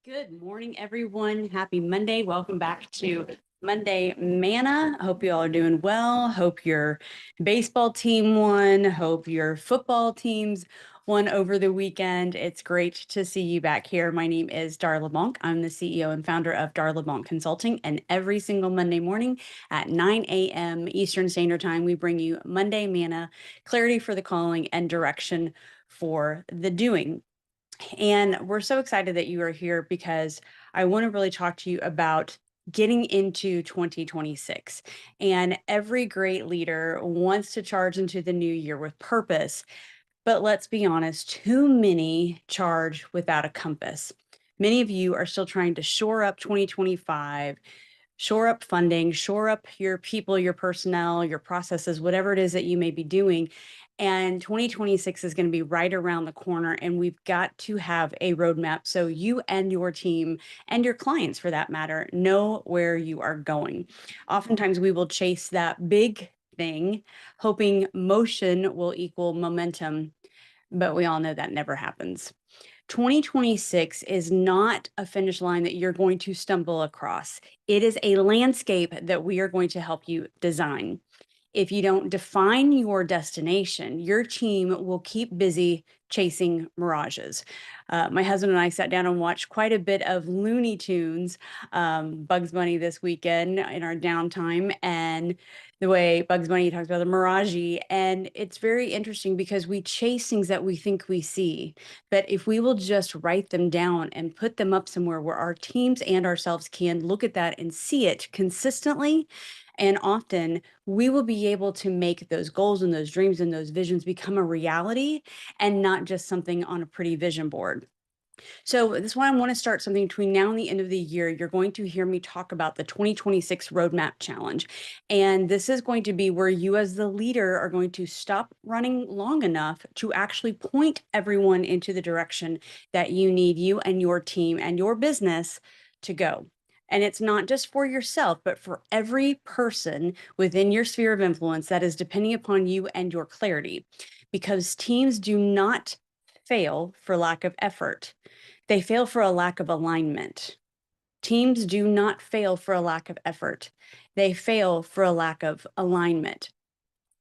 Good morning, everyone. Happy Monday. Welcome back to Monday Manna. Hope you all are doing well. Hope your baseball team won. Hope your football teams won over the weekend. It's great to see you back here. My name is Darla Bonk. I'm the CEO and founder of Darla Bonk Consulting. And every single Monday morning at 9 a.m. Eastern Standard Time, we bring you Monday Manna, clarity for the calling and direction for the doing. And we're so excited that you are here because I want to really talk to you about getting into 2026. And every great leader wants to charge into the new year with purpose. But let's be honest, too many charge without a compass. Many of you are still trying to shore up 2025, shore up funding, shore up your people, your personnel, your processes, whatever it is that you may be doing. And 2026 is going to be right around the corner, and we've got to have a roadmap so you and your team and your clients, for that matter, know where you are going. Oftentimes, we will chase that big thing, hoping motion will equal momentum, but we all know that never happens. 2026 is not a finish line that you're going to stumble across. It is a landscape that we are going to help you design. If you don't define your destination, your team will keep busy chasing mirages. My husband and I sat down and watched quite a bit of Looney Tunes, Bugs Bunny this weekend in our downtime, and the way Bugs Bunny talks about the mirage. And it's very interesting because we chase things that we think we see. But if we will just write them down and put them up somewhere where our teams and ourselves can look at that and see it consistently and often, we will be able to make those goals and those dreams and those visions become a reality and not just something on a pretty vision board. So this is why I want to start something between now and the end of the year. You're going to hear me talk about the 2026 Roadmap Challenge. And this is going to be where you as the leader are going to stop running long enough to actually point everyone into the direction that you need you and your team and your business to go. And it's not just for yourself, but for every person within your sphere of influence that is depending upon you and your clarity. Because teams do not fail for lack of effort. They fail for a lack of alignment. Teams do not fail for a lack of effort. They fail for a lack of alignment.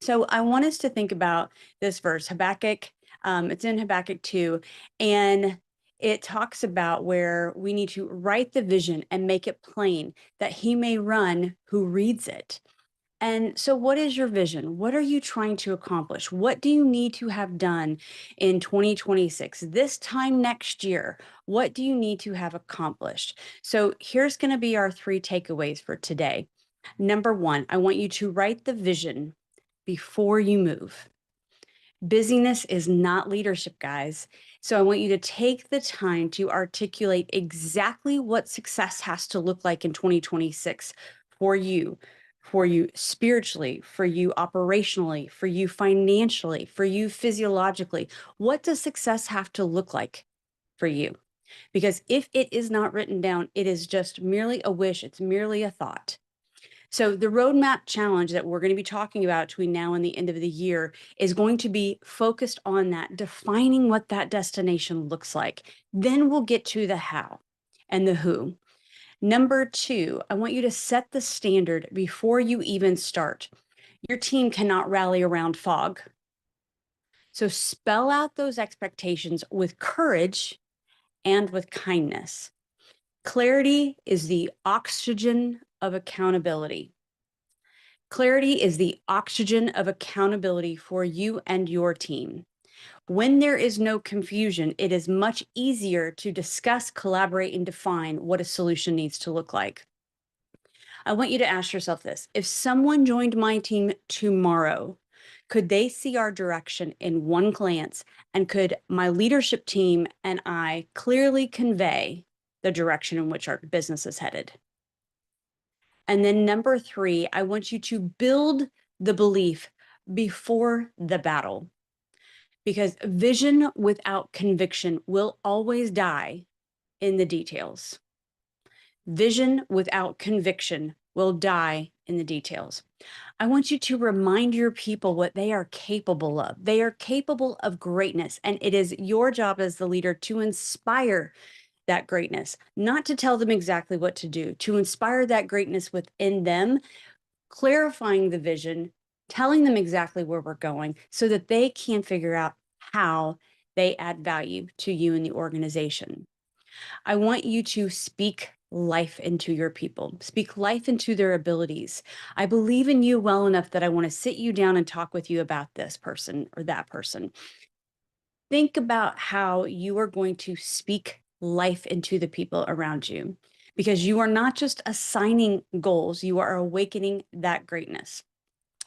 So I want us to think about this verse, Habakkuk. It's in Habakkuk 2, and it talks about where we need to write the vision and make it plain that he may run who reads it. And so, what is your vision? What are you trying to accomplish? What do you need to have done in 2026? This time next year, what do you need to have accomplished? So, here's going to be our three takeaways for today. Number one, I want you to write the vision before you move. Busyness is not leadership, guys. So I want you to take the time to articulate exactly what success has to look like in 2026 for you spiritually, for you operationally, for you financially, for you physiologically. What does success have to look like for you? Because if it is not written down, it is just merely a wish, it's merely a thought. So the roadmap challenge that we're going to be talking about between now and the end of the year is going to be focused on that, defining what that destination looks like. Then we'll get to the how and the who. Number two, I want you to set the standard before you even start. Your team cannot rally around fog. So spell out those expectations with courage and with kindness. Clarity is the oxygen of accountability. Clarity is the oxygen of accountability for you and your team. When there is no confusion, it is much easier to discuss, collaborate, and define what a solution needs to look like. I want you to ask yourself this. If someone joined my team tomorrow, could they see our direction in one glance? And could my leadership team and I clearly convey the direction in which our business is headed? And then number three, I want you to build the belief before the battle, because vision without conviction will always die in the details. Vision without conviction will die in the details. I want you to remind your people what they are capable of. They are capable of greatness, and it is your job as the leader to inspire that greatness, not to tell them exactly what to do, to inspire that greatness within them, clarifying the vision, telling them exactly where we're going so that they can figure out how they add value to you and the organization. I want you to speak life into your people, speak life into their abilities. I believe in you well enough that I want to sit you down and talk with you about this person or that person. Think about how you are going to speak life into the people around you, because you are not just assigning goals, you are awakening that greatness.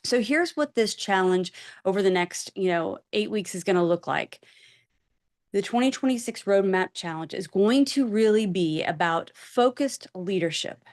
So here's what this challenge over the next, 8 weeks is going to look like. The 2026 Roadmap Challenge is going to really be about focused leadership.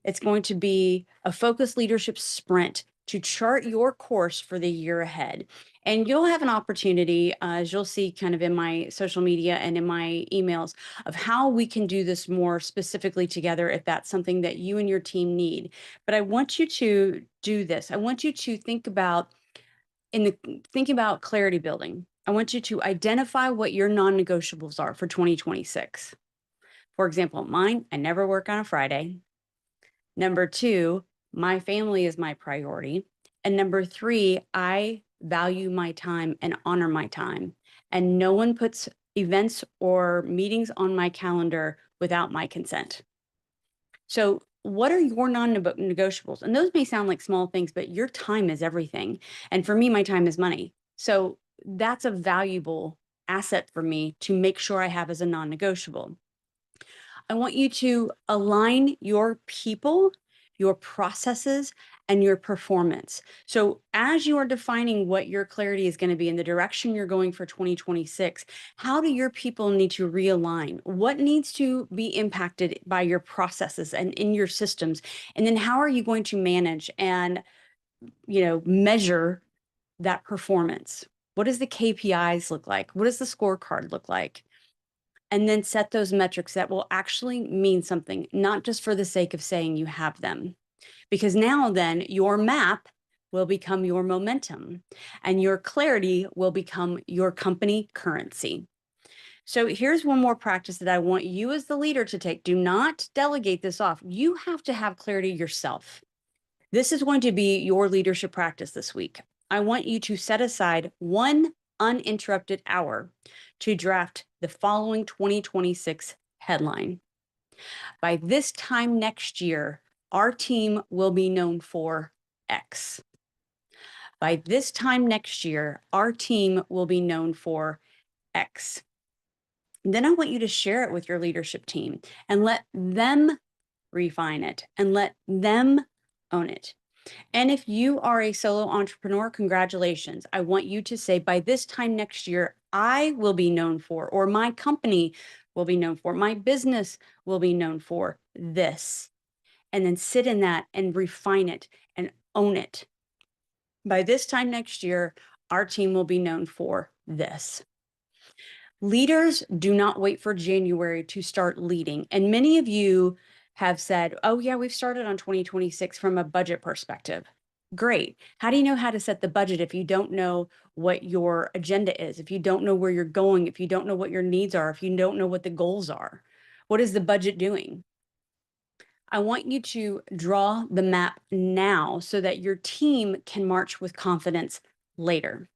It's going to be a focused leadership sprint to chart your course for the year ahead. And you'll have an opportunity, as you'll see kind of in my social media and in my emails, of how we can do this more specifically together if that's something that you and your team need. But I want you to do this. I want you to think about clarity building. I want you to identify what your non-negotiables are for 2026. For example, mine, I never work on a Friday. Number two, my family is my priority. And number three, I value my time and honor my time. And no one puts events or meetings on my calendar without my consent. So, what are your non-negotiables? And those may sound like small things, but your time is everything. And for me, my time is money. So, that's a valuable asset for me to make sure I have as a non-negotiable. I want you to align your people, your processes, and your performance. So, as you are defining what your clarity is going to be in the direction you're going for 2026, how do your people need to realign? What needs to be impacted by your processes and in your systems? And then, how are you going to manage and measure that performance? What does the KPIs look like? What does the scorecard look like? And then set those metrics that will actually mean something, not just for the sake of saying you have them. Because now then your map will become your momentum and your clarity will become your company currency. So here's one more practice that I want you as the leader to take. Do not delegate this off. You have to have clarity yourself. This is going to be your leadership practice this week. I want you to set aside 1 uninterrupted hour to draft the following 2026 headline. By this time next year, our team will be known for X. By this time next year, our team will be known for X. Then I want you to share it with your leadership team and let them refine it and let them own it. And if you are a solo entrepreneur, congratulations. I want you to say, by this time next year, I will be known for, or my company will be known for, my business will be known for this. And then sit in that and refine it and own it. By this time next year, our team will be known for this. Leaders do not wait for January to start leading. And many of you have said, oh, yeah, we've started on 2026 from a budget perspective. Great. How do you know how to set the budget if you don't know what your agenda is, if you don't know where you're going, if you don't know what your needs are, if you don't know what the goals are? What is the budget doing? I want you to draw the map now so that your team can march with confidence later.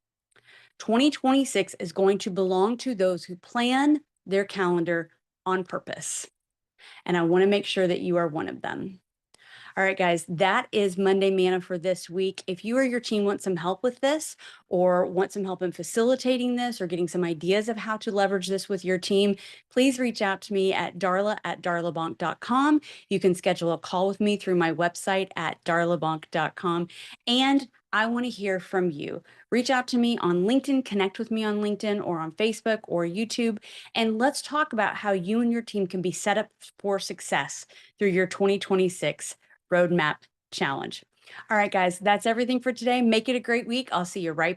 2026 is going to belong to those who plan their calendar on purpose. And I want to make sure that you are one of them. All right, guys, that is Monday Manna for this week. If you or your team want some help with this or want some help in facilitating this or getting some ideas of how to leverage this with your team, please reach out to me at darla@darlabank.com. You can schedule a call with me through my website at darlabank.com. And I want to hear from you. Reach out to me on LinkedIn, connect with me on LinkedIn or on Facebook or YouTube, and let's talk about how you and your team can be set up for success through your 2026 Roadmap Challenge. All right, guys, that's everything for today. Make it a great week. I'll see you right back.